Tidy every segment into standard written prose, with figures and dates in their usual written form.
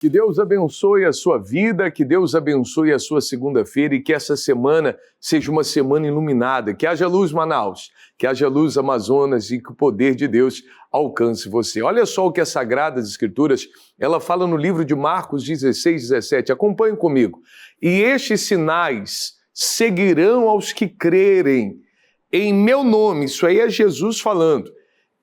Que Deus abençoe a sua vida, que Deus abençoe a sua segunda-feira e que essa semana seja uma semana iluminada. Que haja luz, Manaus, que haja luz, Amazonas, e que o poder de Deus alcance você. Olha só o que as Sagradas Escrituras, ela fala no livro de Marcos 16, 17. Acompanhe comigo. E estes sinais seguirão aos que crerem. Em meu nome, isso aí é Jesus falando,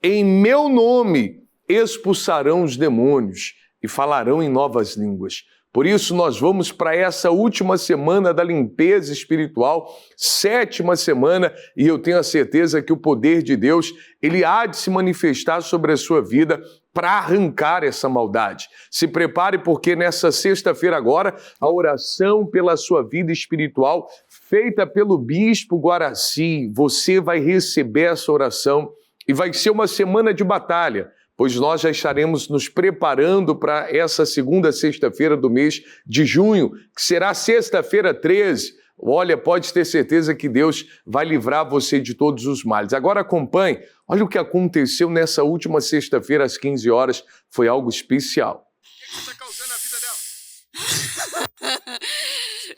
em meu nome expulsarão os demônios e falarão em novas línguas. Por isso nós vamos para essa última semana da limpeza espiritual, 7ª semana, e eu tenho a certeza que o poder de Deus, ele há de se manifestar sobre a sua vida para arrancar essa maldade. Se prepare, porque nessa sexta-feira agora, a oração pela sua vida espiritual, feita pelo Bispo Guaraci, você vai receber essa oração e vai ser uma semana de batalha, pois nós já estaremos nos preparando para essa segunda sexta-feira do mês de junho, que será sexta-feira 13. Olha, pode ter certeza que Deus vai livrar você de todos os males. Agora acompanhe, olha o que aconteceu nessa última sexta-feira às 15 horas, foi algo especial. O que está causando a vida dela?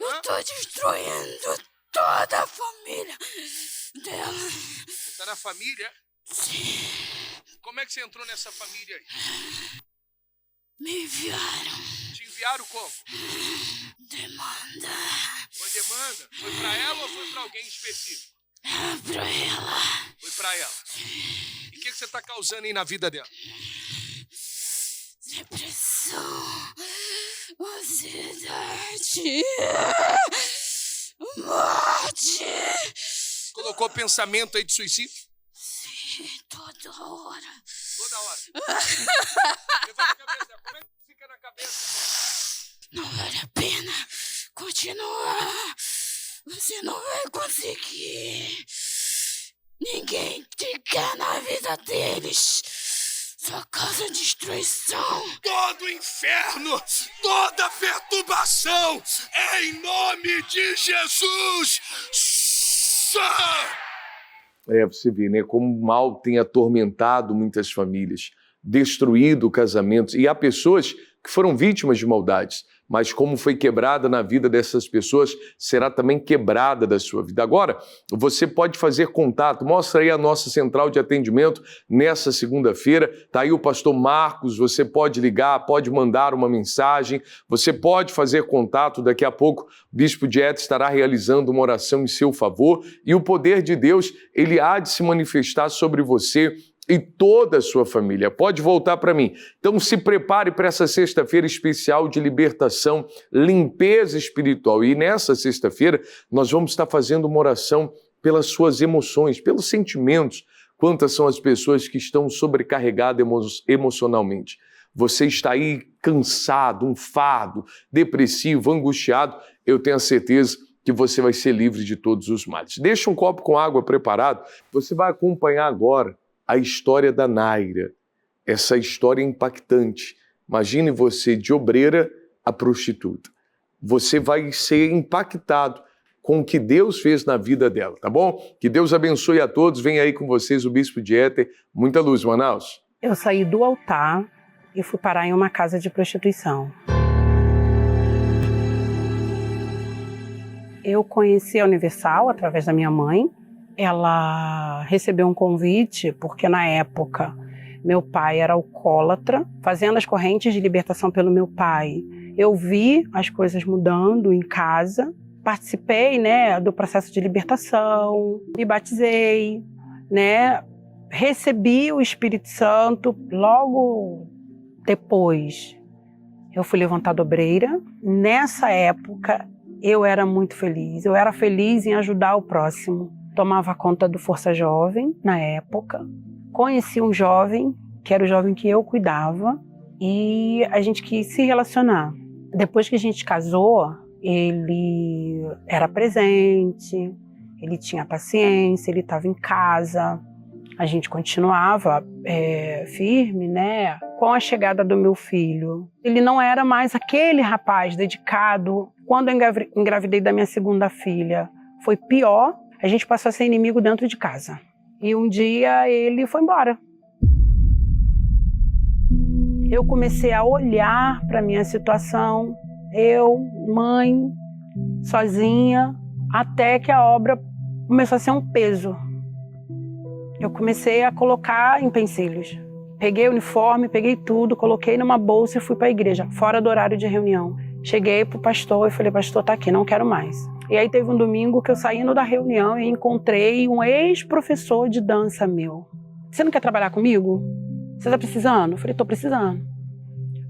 Eu estou destruindo toda a família dela. Você está na família? Sim. Como é que você entrou nessa família aí? Me enviaram. Te enviaram como? Demanda. Foi demanda? Foi pra ela ou foi pra alguém específico? Pra ela. Foi pra ela. E o que você tá causando aí na vida dela? Depressão. Ansiedade. Morte. Colocou pensamento aí de suicídio? Toda hora. Toda hora? Levanta a cabeça. Como é que fica na cabeça? Não vale a pena continuar. Você não vai conseguir. Ninguém te quer na vida deles. Só causa destruição. Todo inferno, toda perturbação, em nome de Jesus. Você vê, né, como o mal tem atormentado muitas famílias, destruído casamentos, e há pessoas que foram vítimas de maldades, mas como foi quebrada na vida dessas pessoas, será também quebrada da sua vida. Agora, você pode fazer contato, mostra aí a nossa central de atendimento nessa segunda-feira, tá aí o pastor Marcos, você pode ligar, pode mandar uma mensagem, você pode fazer contato, daqui a pouco o Bispo Dieta estará realizando uma oração em seu favor, e o poder de Deus, ele há de se manifestar sobre você e toda a sua família. Pode voltar para mim. Então se prepare para essa sexta-feira especial de libertação, limpeza espiritual. E nessa sexta-feira nós vamos estar fazendo uma oração pelas suas emoções, pelos sentimentos. Quantas são as pessoas que estão sobrecarregadas emocionalmente? Você está aí cansado, um fardo, depressivo, angustiado. Eu tenho a certeza que você vai ser livre de todos os males. Deixa um copo com água preparado. Você vai acompanhar agora a história da Naira, essa história impactante. Imagine você de obreira a prostituta. Você vai ser impactado com o que Deus fez na vida dela, tá bom? Que Deus abençoe a todos. Vem aí com vocês o Bispo Dieter. Muita luz, Manaus. Eu saí do altar e fui parar em uma casa de prostituição. Eu conheci a Universal através da minha mãe. Ela recebeu um convite porque na época meu pai era alcoólatra, fazendo as correntes de libertação pelo meu pai. Eu vi as coisas mudando em casa, participei, do processo de libertação, me batizei, recebi o Espírito Santo. Logo depois eu fui levantada obreira. Nessa época eu era muito feliz, eu era feliz em ajudar o próximo. Tomava conta do Força Jovem, na época. Conheci um jovem, que era o jovem que eu cuidava, e a gente quis se relacionar. Depois que a gente casou, ele era presente, ele tinha paciência, ele estava em casa. A gente continuava firme, com a chegada do meu filho. Ele não era mais aquele rapaz dedicado. Quando eu engravidei da minha segunda filha, foi pior. A gente passou a ser inimigo dentro de casa. E um dia ele foi embora. eu comecei a olhar para a minha situação, eu, mãe, sozinha, até que a obra começou a ser um peso. Eu comecei a colocar empecilhos. Peguei o uniforme, peguei tudo, coloquei numa bolsa e fui para a igreja, fora do horário de reunião. Cheguei pro pastor e falei, pastor, tá aqui, não quero mais. E aí teve um domingo que eu saindo da reunião e encontrei um ex-professor de dança meu. Você não quer trabalhar comigo? Você tá precisando? Eu falei, tô precisando.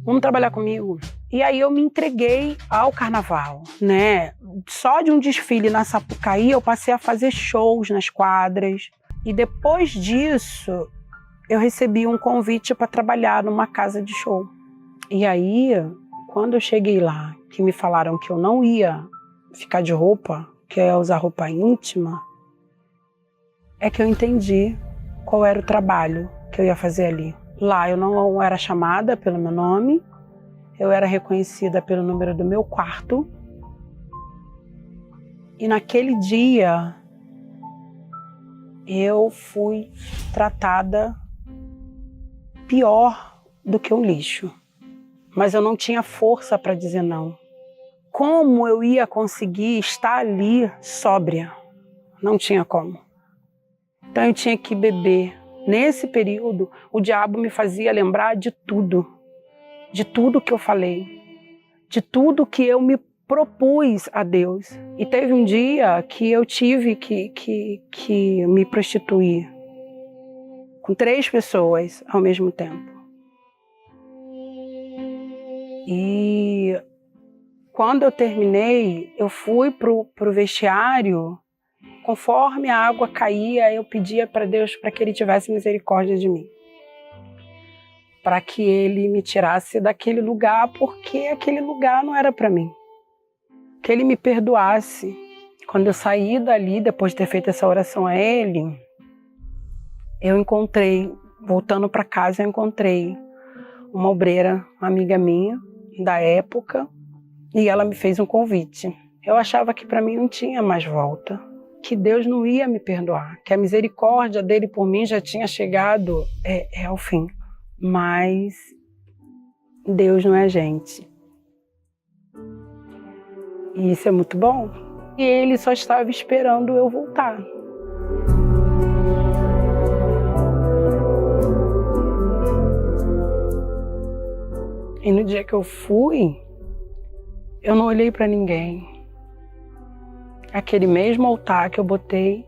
Vamos trabalhar comigo? E aí eu me entreguei ao carnaval, né? Só de um desfile na Sapucaí eu passei a fazer shows nas quadras. E depois disso, eu recebi um convite para trabalhar numa casa de show. E aí, quando eu cheguei lá, que me falaram que eu não ia ficar de roupa, que eu ia usar roupa íntima, é que eu entendi qual era o trabalho que eu ia fazer ali. Lá eu não era chamada pelo meu nome, eu era reconhecida pelo número do meu quarto. E naquele dia, eu fui tratada pior do que um lixo. Mas eu não tinha força para dizer não. Como eu ia conseguir estar ali sóbria? Não tinha como. Então eu tinha que beber. Nesse período, o diabo me fazia lembrar de tudo que eu falei, de tudo que eu me propus a Deus. E teve um dia que eu tive que me prostituir com 3 pessoas ao mesmo tempo. E quando eu terminei, eu fui pro vestiário. Conforme a água caía, eu pedia para Deus para que Ele tivesse misericórdia de mim. Para que Ele me tirasse daquele lugar, porque aquele lugar não era para mim. Que Ele me perdoasse. Quando eu saí dali, depois de ter feito essa oração a Ele, eu encontrei, voltando para casa, eu encontrei uma obreira, uma amiga minha, da época, e ela me fez um convite. Eu achava que para mim não tinha mais volta, que Deus não ia me perdoar, que a misericórdia dele por mim já tinha chegado ao fim. Mas Deus não é gente. E isso é muito bom. E Ele só estava esperando eu voltar. E no dia que eu fui, eu não olhei para ninguém. Aquele mesmo altar que eu botei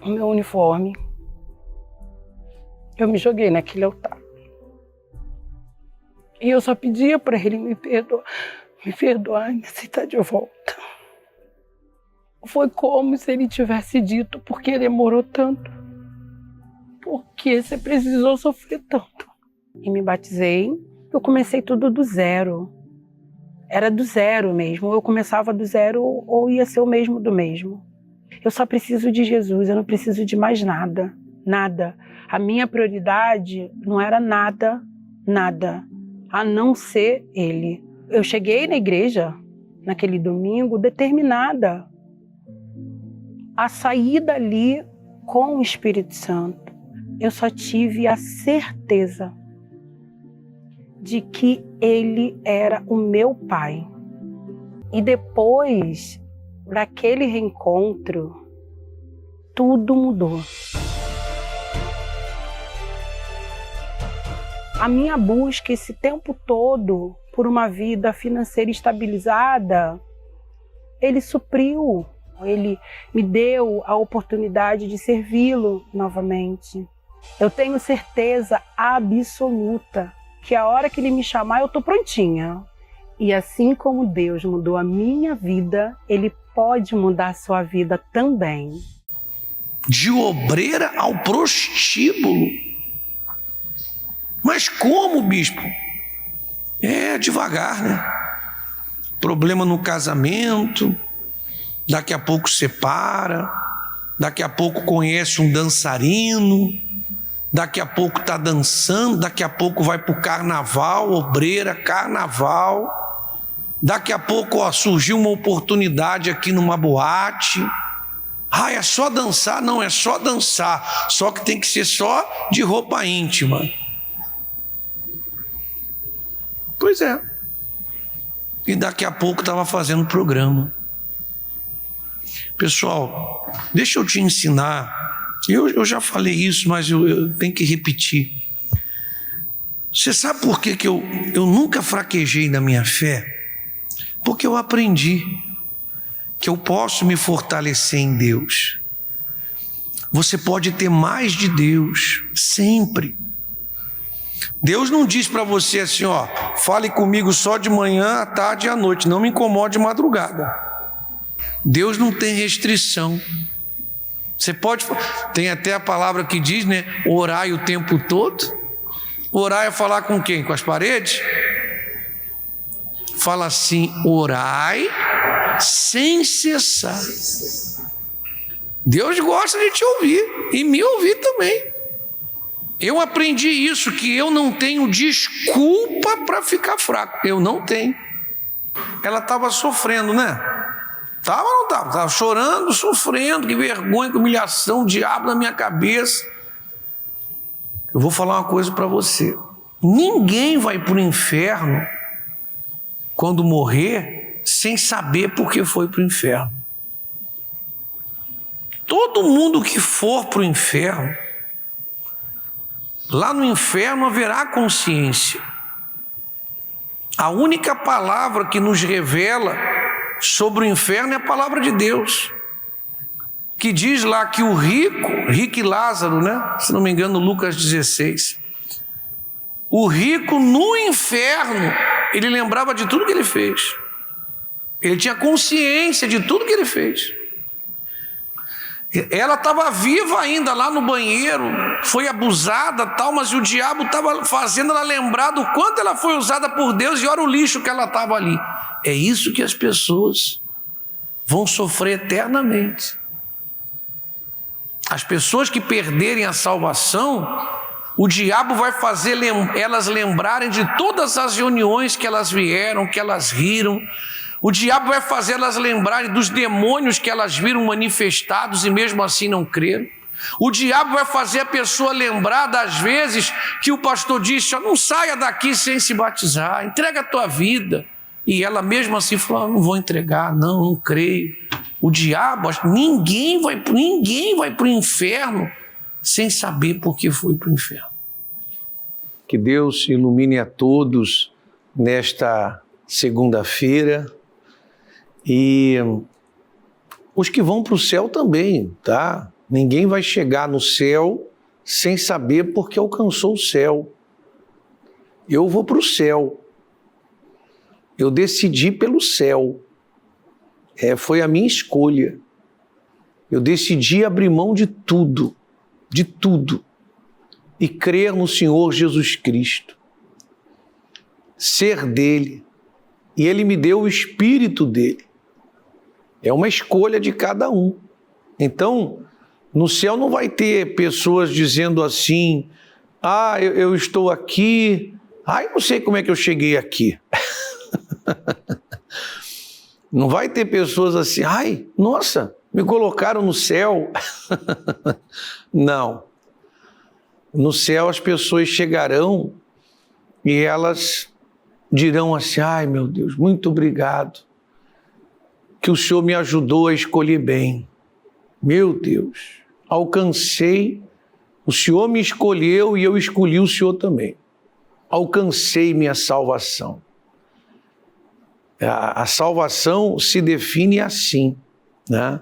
o meu uniforme, eu me joguei naquele altar. E eu só pedia para Ele me perdoar e me aceitar de volta. Foi como se Ele tivesse dito, por que demorou tanto? Por que você precisou sofrer tanto? E me batizei, eu comecei tudo do zero. Era do zero mesmo, eu começava do zero ou ia ser o mesmo do mesmo. Eu só preciso de Jesus, eu não preciso de mais nada, nada. A minha prioridade não era nada, a não ser Ele. Eu cheguei na igreja, naquele domingo, determinada a sair dali com o Espírito Santo. Eu só tive a certeza de que Ele era o meu Pai. E depois daquele reencontro, tudo mudou. A minha busca esse tempo todo por uma vida financeira estabilizada, Ele supriu. Ele me deu a oportunidade de servi-lo novamente. Eu tenho certeza absoluta que a hora que Ele me chamar, eu estou prontinha. E assim como Deus mudou a minha vida, Ele pode mudar a sua vida também. De obreira ao prostíbulo. Mas como, bispo? É devagar, né? Problema no casamento, daqui a pouco separa, daqui a pouco conhece um dançarino, daqui a pouco está dançando, daqui a pouco vai para o carnaval, obreira, carnaval, daqui a pouco surgiu uma oportunidade aqui numa boate. Ah, é só dançar? Não, é só dançar, só que tem que ser só de roupa íntima. Pois é. E daqui a pouco estava fazendo programa. Pessoal, deixa eu te ensinar. Eu já falei isso, mas eu tenho que repetir. Você sabe por que eu nunca fraquejei na minha fé? Porque eu aprendi que eu posso me fortalecer em Deus. Você pode ter mais de Deus, sempre. Deus não diz para você assim, ó, fale comigo só de manhã, à tarde e à noite, não me incomode de madrugada. Deus não tem restrição. Você pode, tem até a palavra que diz, né, orai o tempo todo. Orar é falar com quem? Com as paredes? Fala assim, orai sem cessar. Deus gosta de te ouvir e me ouvir também. Eu aprendi isso, que eu não tenho desculpa para ficar fraco. Eu não tenho. Ela estava sofrendo, né? Estava ou não estava? Estava chorando, sofrendo, que vergonha, que humilhação, diabo na minha cabeça. Eu vou falar uma coisa para você. Ninguém vai para o inferno quando morrer sem saber por que foi para o inferno. Todo mundo que for para o inferno, lá no inferno haverá consciência. A única palavra que nos revela sobre o inferno é a palavra de Deus, que diz lá que o rico e Lázaro, né? Se não me engano, Lucas 16. O rico no inferno, ele lembrava de tudo que ele fez. Ele tinha consciência de tudo que ele fez. Ela estava viva ainda lá no banheiro, foi abusada tal, mas o diabo estava fazendo ela lembrar do quanto ela foi usada por Deus, e olha o lixo que ela estava ali. É isso que as pessoas vão sofrer eternamente. As pessoas que perderem a salvação, o diabo vai fazer elas lembrarem de todas as reuniões que elas vieram, que elas riram. O diabo vai fazer elas lembrarem dos demônios que elas viram manifestados e mesmo assim não creram. O diabo vai fazer a pessoa lembrar das vezes que o pastor disse, não saia daqui sem se batizar, entrega a tua vida. E ela mesmo assim falou, não vou entregar, não creio. O diabo, ninguém vai para o inferno sem saber por que foi para o inferno. Que Deus ilumine a todos nesta segunda-feira. E os que vão para o céu também, tá? Ninguém vai chegar no céu sem saber porque alcançou o céu. Eu vou para o céu. Eu decidi pelo céu. Foi a minha escolha. Eu decidi abrir mão de tudo, e crer no Senhor Jesus Cristo. Ser dele. E ele me deu o Espírito dele. É uma escolha de cada um. Então, no céu não vai ter pessoas dizendo assim, eu estou aqui, não sei como é que eu cheguei aqui. Não vai ter pessoas assim, nossa, me colocaram no céu. Não. No céu as pessoas chegarão e elas dirão assim, meu Deus, muito obrigado, que o Senhor me ajudou a escolher bem. Meu Deus, alcancei, o Senhor me escolheu e eu escolhi o Senhor também. Alcancei minha salvação. A salvação se define assim, né?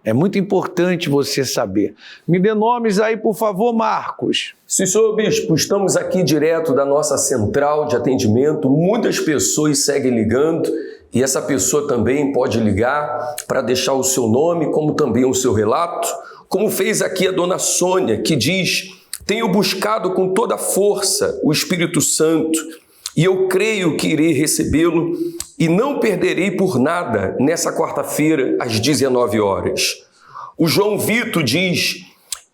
É muito importante você saber. Me dê nomes aí, por favor, Marcos. Sim, senhor bispo, estamos aqui direto da nossa central de atendimento. Muitas pessoas seguem ligando e essa pessoa também pode ligar para deixar o seu nome, como também o seu relato, como fez aqui a dona Sônia, que diz: tenho buscado com toda a força o Espírito Santo e eu creio que irei recebê-lo e não perderei por nada nessa quarta-feira às 19 horas. O João Vitor diz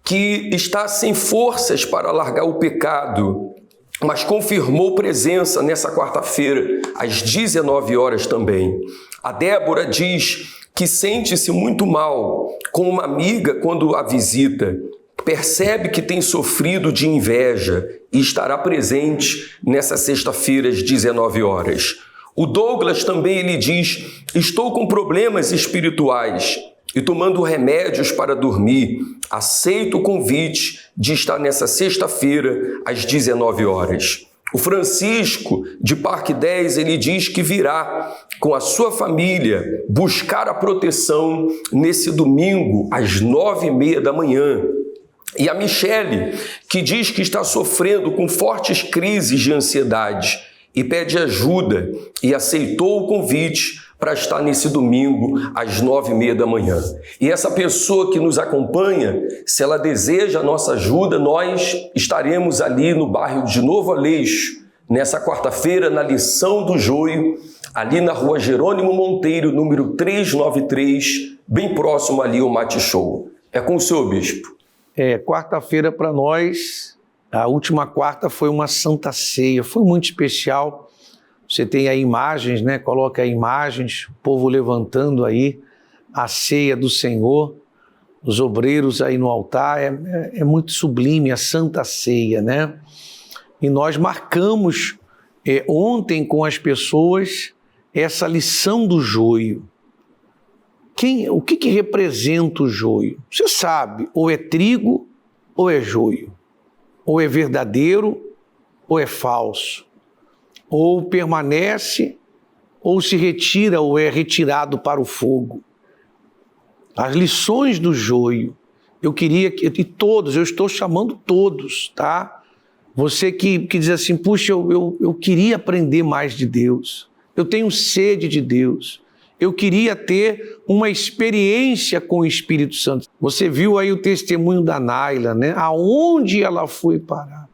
que está sem forças para largar o pecado, mas confirmou presença nessa quarta-feira às 19 horas também. A Débora diz que sente-se muito mal com uma amiga quando a visita, percebe que tem sofrido de inveja e estará presente nessa sexta-feira às 19 horas. O Douglas também ele diz: estou com problemas espirituais e tomando remédios para dormir. Aceito o convite de estar nessa sexta-feira às 19 horas. O Francisco, de Parque 10, ele diz que virá com a sua família buscar a proteção nesse domingo às 9h30 da manhã. E a Michele, que diz que está sofrendo com fortes crises de ansiedade e pede ajuda e aceitou o convite para estar nesse domingo às 9h30 da manhã. E essa pessoa que nos acompanha, se ela deseja a nossa ajuda, nós estaremos ali no bairro de Novo Aleixo, nessa quarta-feira, na lição do joio, ali na rua Jerônimo Monteiro, número 393, bem próximo ali ao Mate Show. É com o senhor, bispo. Quarta-feira para nós, a última quarta foi uma santa ceia, foi muito especial. Você tem aí imagens, né? Coloca aí imagens, o povo levantando aí a ceia do Senhor, os obreiros aí no altar, é muito sublime a santa ceia, né? E nós marcamos ontem com as pessoas essa lição do joio. O que representa o joio? Você sabe, ou é trigo ou é joio, ou é verdadeiro ou é falso, ou permanece ou se retira ou é retirado para o fogo. As lições do joio, eu queria que, e todos, eu estou chamando todos, tá? Você que diz assim, puxa, eu queria aprender mais de Deus, eu tenho sede de Deus, eu queria ter uma experiência com o Espírito Santo. Você viu aí o testemunho da Naila, né? Aonde ela foi parar,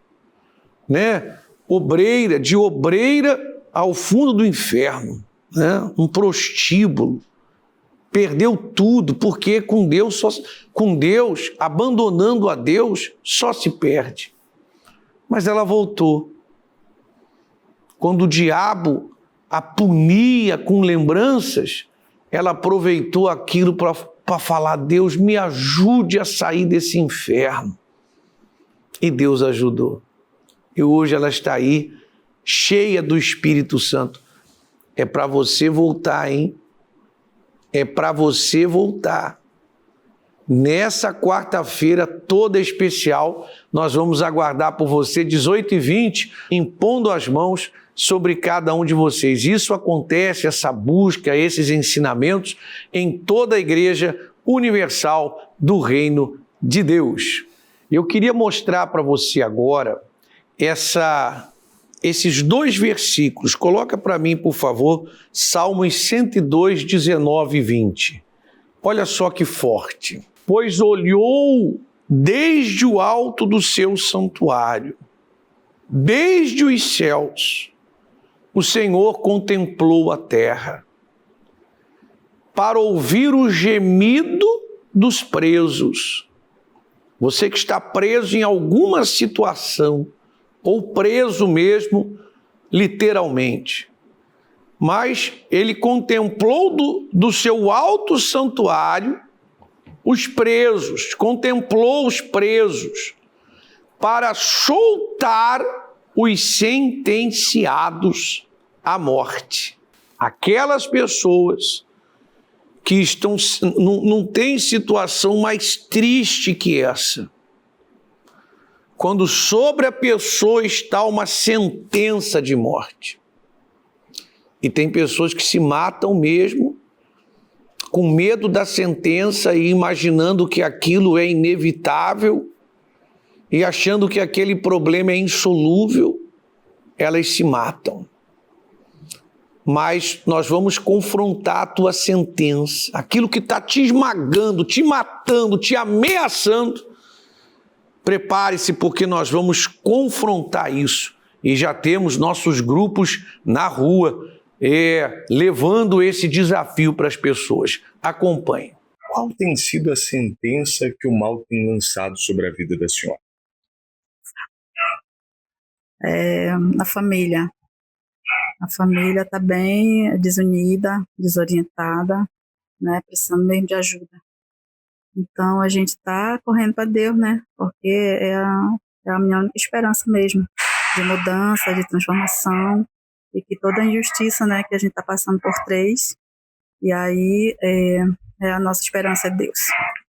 né? De obreira ao fundo do inferno, né? Um prostíbulo, perdeu tudo, porque com Deus, abandonando a Deus, só se perde. Mas ela voltou. Quando o diabo a punia com lembranças, ela aproveitou aquilo para falar: Deus, me ajude a sair desse inferno. E Deus ajudou. E hoje ela está aí, cheia do Espírito Santo. É para você voltar, hein? É para você voltar. Nessa quarta-feira toda especial, nós vamos aguardar por você, 18h20, impondo as mãos sobre cada um de vocês. Isso acontece, essa busca, esses ensinamentos, em toda a Igreja Universal do Reino de Deus. Eu queria mostrar para você agora esses dois versículos. Coloca para mim, por favor, Salmos 102, 19 e 20. Olha só que forte. Pois olhou desde o alto do seu santuário, desde os céus, o Senhor contemplou a terra, para ouvir o gemido dos presos. Você que está preso em alguma situação, ou preso mesmo, literalmente. Mas ele contemplou do seu alto santuário os presos, contemplou os presos, para soltar os sentenciados à morte. Aquelas pessoas que não têm situação mais triste que essa. Quando sobre a pessoa está uma sentença de morte. E tem pessoas que se matam mesmo, com medo da sentença e imaginando que aquilo é inevitável e achando que aquele problema é insolúvel, elas se matam. Mas nós vamos confrontar a tua sentença, aquilo que está te esmagando, te matando, te ameaçando. Prepare-se, porque nós vamos confrontar isso. E já temos nossos grupos na rua, levando esse desafio para as pessoas. Acompanhe. Qual tem sido a sentença que o mal tem lançado sobre a vida da senhora? Na família. A família está bem desunida, desorientada, né, precisando mesmo de ajuda. Então a gente está correndo para Deus, né? Porque é a minha única esperança mesmo, de mudança, de transformação, e que toda a injustiça, né, que a gente está passando por 3, e aí a nossa esperança é Deus.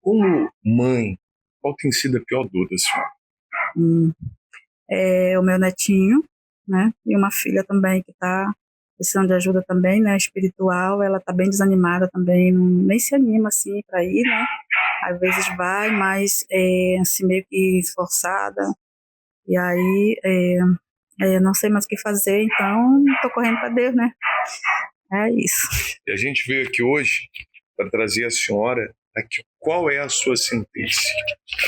Como mãe, qual tem sido a pior dor da senhora? É o meu netinho, né, e uma filha também que está precisando de ajuda também, né, espiritual. Ela está bem desanimada também, nem se anima assim para ir, né, às vezes vai, mas assim meio que esforçada, e aí não sei mais o que fazer, então estou correndo para Deus, né, é isso. E a gente veio aqui hoje para trazer a senhora aqui. Qual é a sua sentença?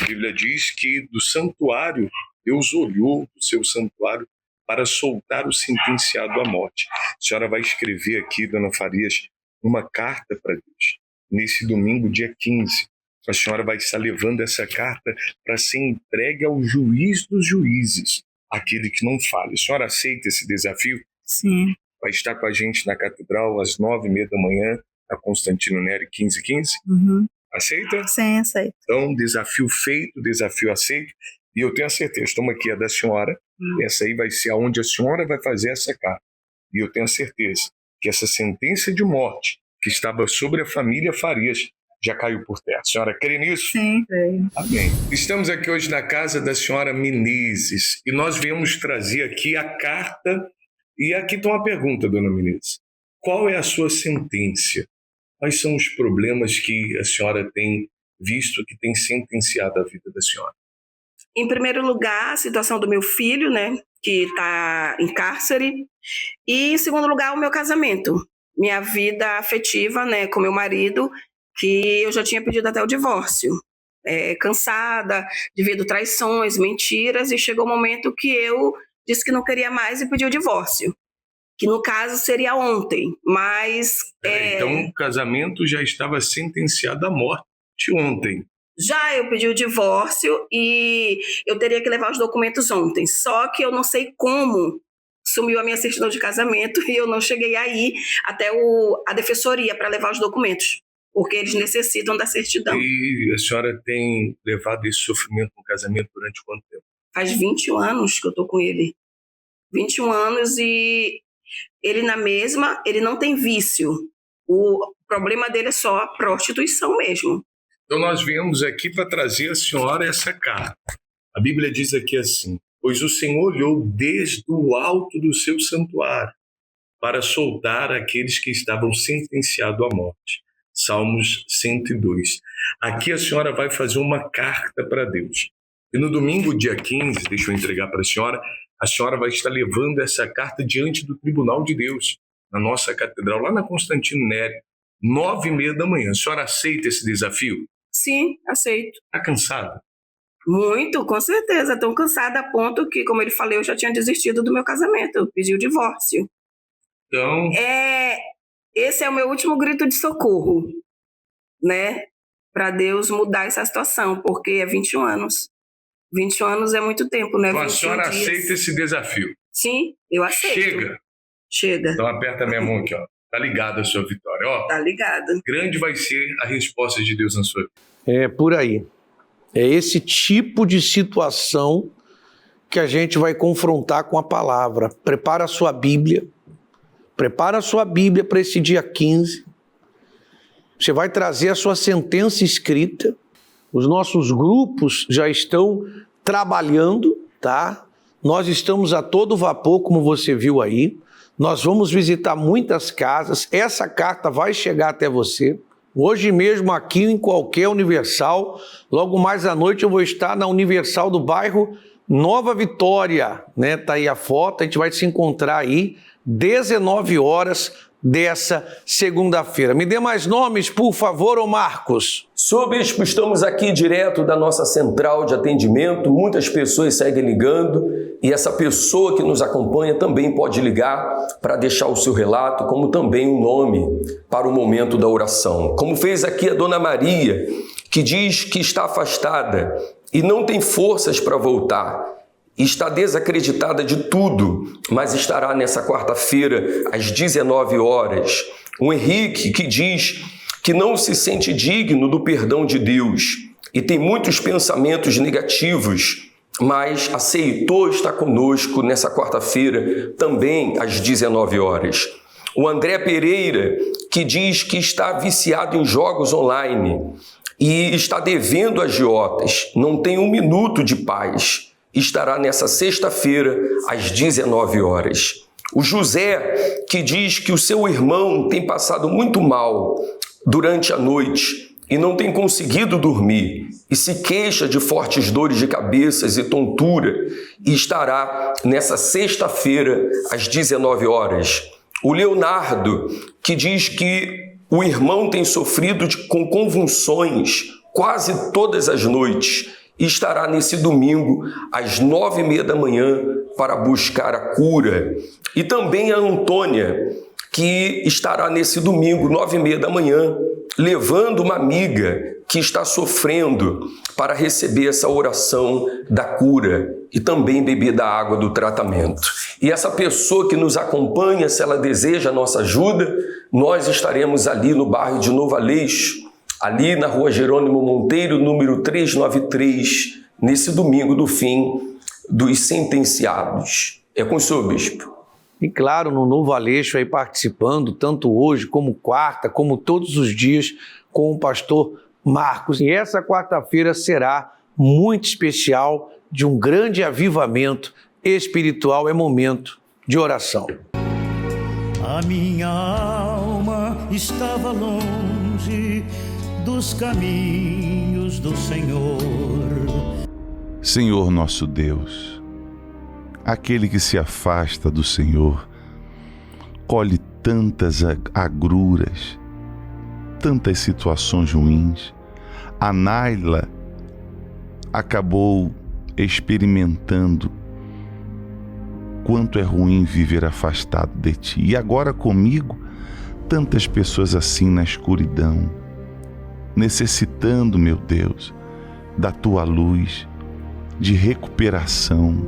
A Bíblia diz que do santuário, Deus olhou do seu santuário para soltar o sentenciado à morte. A senhora vai escrever aqui, dona Farias, uma carta para Deus. Nesse domingo, dia 15, a senhora vai estar levando essa carta para ser entregue ao juiz dos juízes, aquele que não falha. A senhora aceita esse desafio? Sim. Vai estar com a gente na Catedral às 9h30 da manhã, na Constantino Neri 1515? Uhum. Aceita? Sim, aceito. Então, desafio feito, desafio aceito. E eu tenho a certeza, estamos aqui, a da senhora, essa aí vai ser aonde a senhora vai fazer essa carta. E eu tenho a certeza que essa sentença de morte que estava sobre a família Farias já caiu por terra. A senhora crê nisso? Sim, creio. Amém. Estamos aqui hoje na casa da senhora Menezes e nós viemos trazer aqui a carta. E aqui está uma pergunta, dona Menezes. Qual é a sua sentença? Quais são os problemas que a senhora tem visto que tem sentenciado a vida da senhora? Em primeiro lugar, a situação do meu filho, né, que está em cárcere. E em segundo lugar, o meu casamento. Minha vida afetiva, né, com meu marido, que eu já tinha pedido até o divórcio. Cansada, devido traições, mentiras, e chegou o momento que eu disse que não queria mais e pedi o divórcio. Que no caso seria ontem, mas... Então o casamento já estava sentenciado à morte ontem. Já eu pedi o divórcio e eu teria que levar os documentos ontem. Só que eu não sei como sumiu a minha certidão de casamento e eu não cheguei aí até a defensoria para levar os documentos, porque eles necessitam da certidão. E a senhora tem levado esse sofrimento no casamento durante quanto tempo? Faz 21 anos que eu estou com ele. 21 anos e ele ele não tem vício. O problema dele é só a prostituição mesmo. Então nós viemos aqui para trazer à senhora essa carta. A Bíblia diz aqui assim: pois o Senhor olhou desde o alto do seu santuário para soltar aqueles que estavam sentenciados à morte. Salmos 102. Aqui a senhora vai fazer uma carta para Deus. E no domingo, dia 15, deixa eu entregar para a senhora vai estar levando essa carta diante do Tribunal de Deus, na nossa catedral, lá na Constantino Neri, 9h30 da manhã. A senhora aceita esse desafio? Sim, aceito. Está cansada? Muito, com certeza. Estou cansada a ponto que, como ele falou, eu já tinha desistido do meu casamento. Eu pedi o divórcio. Então... Esse é o meu último grito de socorro, né? Para Deus mudar essa situação, porque é 21 anos. 21 anos é muito tempo, né? Então a senhora aceita esse desafio? Sim, eu aceito. Chega. Então aperta a minha mão aqui, ó. Tá ligado a sua vitória, ó. Tá ligado. Grande vai ser a resposta de Deus na sua vida. É por aí. É esse tipo de situação que a gente vai confrontar com a palavra. Prepara a sua Bíblia. Prepara a sua Bíblia para esse dia 15. Você vai trazer a sua sentença escrita. Os nossos grupos já estão trabalhando, tá? Nós estamos a todo vapor, como você viu aí. Nós vamos visitar muitas casas. Essa carta vai chegar até você. Hoje mesmo aqui em qualquer Universal. Logo mais à noite eu vou estar na Universal do bairro Nova Vitória, né? Tá aí a foto, a gente vai se encontrar aí 19 horas dessa segunda-feira. Me dê mais nomes, por favor, ô Marcos. Senhor Bispo, estamos aqui direto da nossa central de atendimento, muitas pessoas seguem ligando e essa pessoa que nos acompanha também pode ligar para deixar o seu relato, como também o nome para o momento da oração. Como fez aqui a Dona Maria, que diz que está afastada e não tem forças para voltar. Está desacreditada de tudo, mas estará nessa quarta-feira às 19 horas. O Henrique, que diz que não se sente digno do perdão de Deus e tem muitos pensamentos negativos, mas aceitou estar conosco nessa quarta-feira, também às 19 horas. O André Pereira, que diz que está viciado em jogos online e está devendo agiotas, não tem um minuto de paz, estará nessa sexta-feira às 19 horas. O José, que diz que o seu irmão tem passado muito mal durante a noite e não tem conseguido dormir e se queixa de fortes dores de cabeça e tontura e estará nessa sexta-feira às 19 horas. O Leonardo, que diz que o irmão tem sofrido com convulsões quase todas as noites e estará nesse domingo às 9h30 da manhã para buscar a cura. E também a Antônia, que estará nesse domingo, 9h30 da manhã, levando uma amiga que está sofrendo para receber essa oração da cura e também beber da água do tratamento. E essa pessoa que nos acompanha, se ela deseja a nossa ajuda, nós estaremos ali no bairro de Novo Aleixo, ali na rua Jerônimo Monteiro, número 393, nesse domingo do fim dos sentenciados. É com o senhor, bispo. E claro, no Novo Aleixo aí participando, tanto hoje como quarta, como todos os dias, com o pastor Marcos. E essa quarta-feira será muito especial, de um grande avivamento espiritual, é momento de oração. A minha alma estava longe dos caminhos do Senhor. Senhor nosso Deus, aquele que se afasta do Senhor, colhe tantas agruras, tantas situações ruins. A Naila acabou experimentando quanto é ruim viver afastado de Ti. E agora comigo, tantas pessoas assim na escuridão, necessitando, meu Deus, da Tua luz, de recuperação,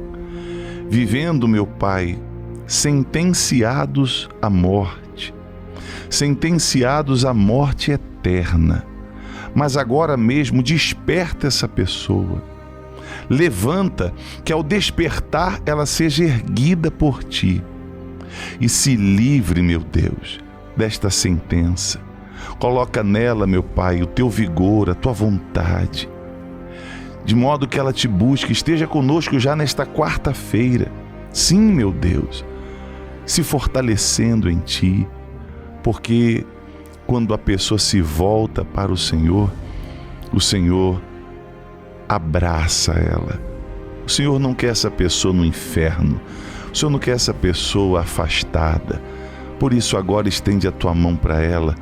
vivendo, meu Pai, sentenciados à morte eterna. Mas agora mesmo desperta essa pessoa. Levanta, que ao despertar ela seja erguida por Ti. E se livre, meu Deus, desta sentença. Coloca nela, meu Pai, o Teu vigor, a Tua vontade, de modo que ela Te busque, esteja conosco já nesta quarta-feira. Sim, meu Deus, se fortalecendo em Ti, porque quando a pessoa se volta para o Senhor abraça ela. O Senhor não quer essa pessoa no inferno, o Senhor não quer essa pessoa afastada. Por isso agora estende a Tua mão para ela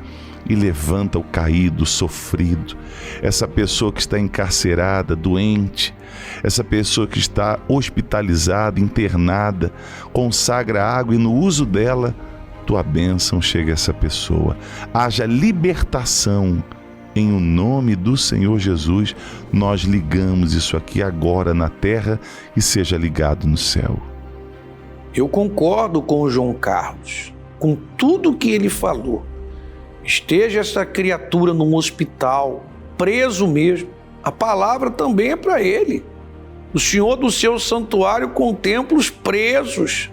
e levanta o caído, o sofrido, essa pessoa que está encarcerada, doente, essa pessoa que está hospitalizada, internada. Consagra a água e no uso dela, Tua bênção chega a essa pessoa. Haja libertação. Em o nome do Senhor Jesus, nós ligamos isso aqui agora na terra e seja ligado no céu. Eu concordo com o João Carlos, com tudo que ele falou. Esteja essa criatura num hospital, preso mesmo, a palavra também é para ele. O Senhor do seu santuário contempla os presos.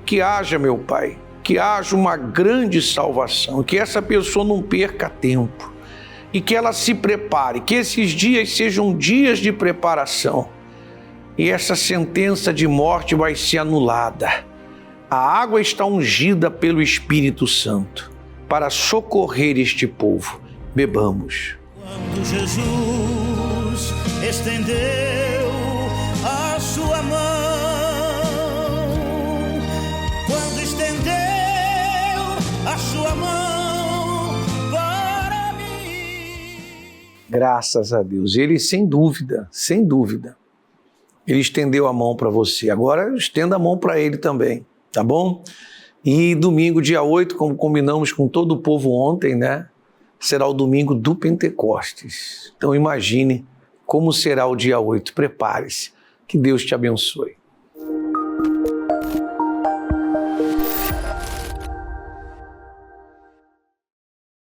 Que haja, meu Pai, que haja uma grande salvação, que essa pessoa não perca tempo e que ela se prepare, que esses dias sejam dias de preparação e essa sentença de morte vai ser anulada. A água está ungida pelo Espírito Santo para socorrer este povo. Bebamos. Quando Jesus estendeu a sua mão, quando estendeu a sua mão para mim. Graças a Deus. Ele, sem dúvida, ele estendeu a mão para você. Agora estenda a mão para ele também, tá bom? E domingo, dia 8, como combinamos com todo o povo ontem, né? Será o domingo do Pentecostes. Então imagine como será o dia 8. Prepare-se. Que Deus te abençoe.